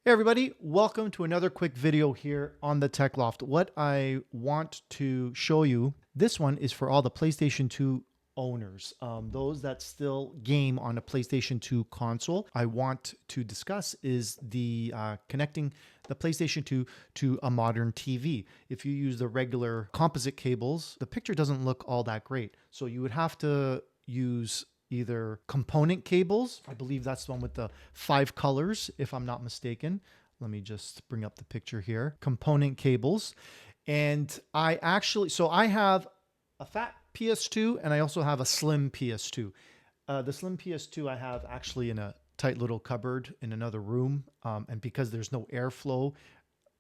Hey everybody, welcome to another quick video here on the Tech Loft. What I want to show you, this one is for all the PlayStation 2 owners, those that still game on a PlayStation 2 console. I want to discuss is the connecting the PlayStation 2 to a modern TV. If you use the regular composite cables, the picture doesn't look all that great. So you would have to use either component cables. I believe that's the one with the 5 colors, if I'm not mistaken. Let me just bring up the picture here. Component cables. And I have a fat PS2 and I also have a slim PS2. The slim PS2 I have actually in a tight little cupboard in another room. And because there's no airflow,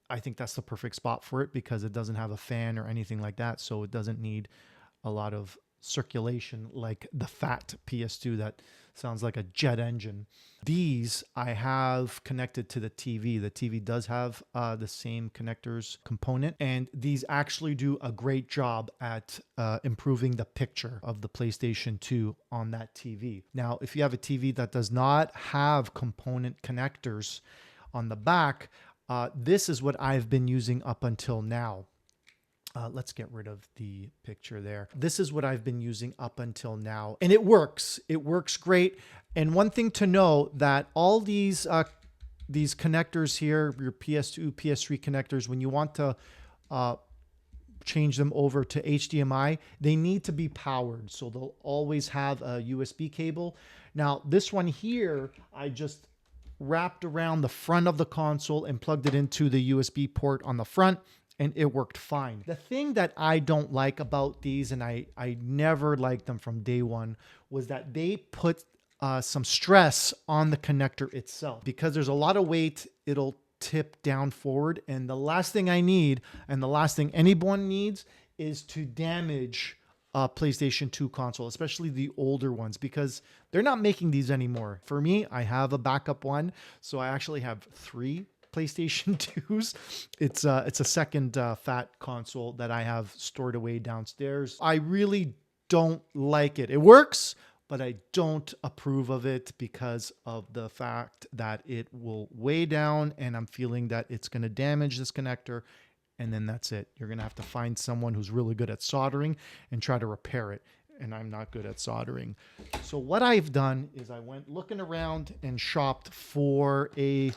I think that's the perfect spot for it because it doesn't have a fan or anything like that. So it doesn't need a lot of circulation like the fat PS2 that sounds like a jet engine. These I have connected to the TV. The TV does have the same connectors component, and these actually do a great job at improving the picture of the PlayStation 2 on that TV. Now, if you have a TV that does not have component connectors on the back, this is what I've been using up until now. Let's get rid of the picture there. This is what I've been using up until now. And it works. It works great. And one thing to know that all these connectors here, your PS2, PS3 connectors, when you want to change them over to HDMI, they need to be powered. So they'll always have a USB cable. Now, this one here, I just wrapped around the front of the console and plugged it into the USB port on the front, and it worked fine. The thing that I don't like about these, and I never liked them from day one, was that they put some stress on the connector itself. Because there's a lot of weight, it'll tip down forward. And the last thing I need, and the last thing anyone needs, is to damage a PlayStation 2 console, especially the older ones, because they're not making these anymore. For me, I have a backup one, so I actually have 3 PlayStation 2s. It's a second fat console that I have stored away downstairs. I really don't like it. It works, but I don't approve of it because of the fact that it will weigh down, and I'm feeling that it's going to damage this connector, and then that's it. You're going to have to find someone who's really good at soldering and try to repair it. And I'm not good at soldering. So what I've done is I went looking around and shopped for a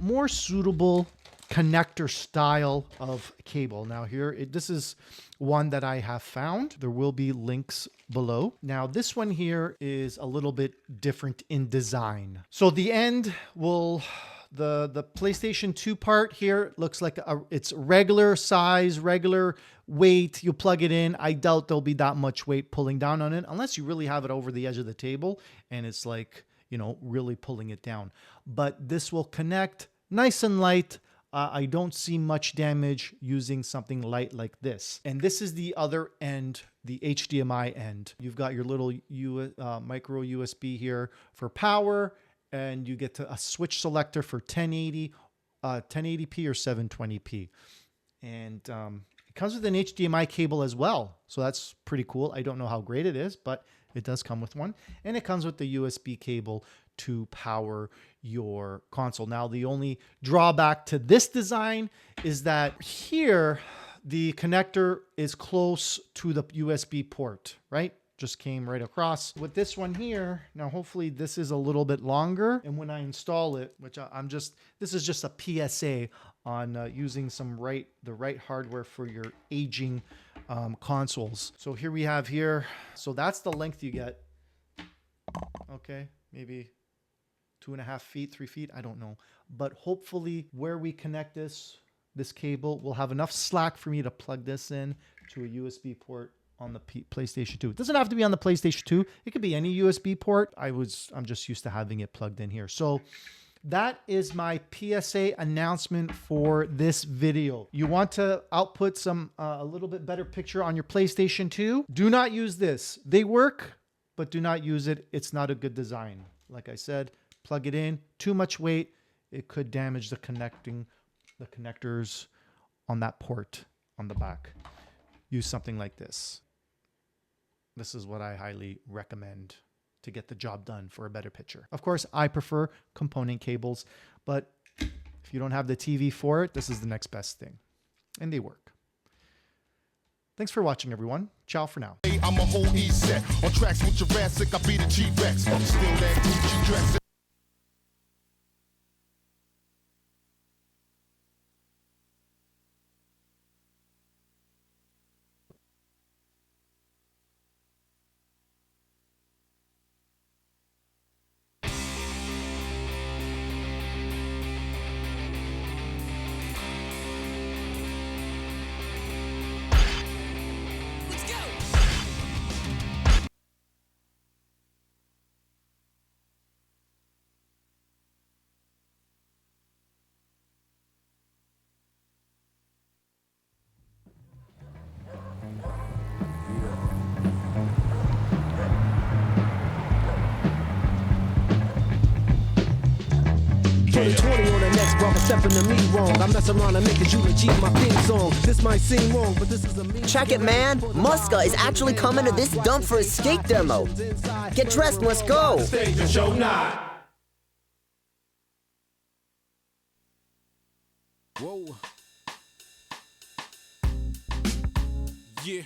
more suitable connector style of cable. Now here, this is one that I have found. There will be links below. Now this one here is a little bit different in design. So the end will, the PlayStation 2 part here looks like it's regular size, regular weight. You plug it in. I doubt there'll be that much weight pulling down on it unless you really have it over the edge of the table and it's like, you know, really pulling it down. But this will connect nice and light. I don't see much damage using something light like this. And this is the other end, the HDMI end. You've got your little micro USB here for power, and you get to a switch selector for 1080, 1080p or 720p. And it comes with an HDMI cable as well. So that's pretty cool. I don't know how great it is, but it does come with one. And it comes with the USB cable to power your console. Now, the only drawback to this design is that here, the connector is close to the USB port, right? Just came right across. With this one here, now hopefully this is a little bit longer. And when I install it, which this is just a PSA on using the right hardware for your aging consoles. So here we have here. So that's the length you get. Okay, maybe 2.5 feet, 3 feet, I don't know. But hopefully where we connect this cable will have enough slack for me to plug this in to a USB port on the PlayStation 2. It doesn't have to be on the PlayStation 2. It could be any USB port. I'm just used to having it plugged in here. So that is my PSA announcement for this video. You want to output a little bit better picture on your PlayStation 2? Do not use this. They work, but do not use it. It's not a good design. Like I said, plug it in. Too much weight, it could damage the connectors on that port on the back. Use something like this. This is what I highly recommend to get the job done for a better picture. Of course, I prefer component cables, but If you don't have the TV for it, this is the next best thing. And they work. Thanks for watching, everyone. Ciao for now. I'm a whole E set on tracks with Jurassic. I be the G-Rex. Still that Gucci dress. Put a 20 on the next brother stepping to me wrong. I mess around and make it you achieve my theme song. This might seem wrong, but this is a mean. Check it, man. Muska is actually coming to this dump for a skate demo. Get dressed, let's go. Stage and show not. Whoa. Yeah.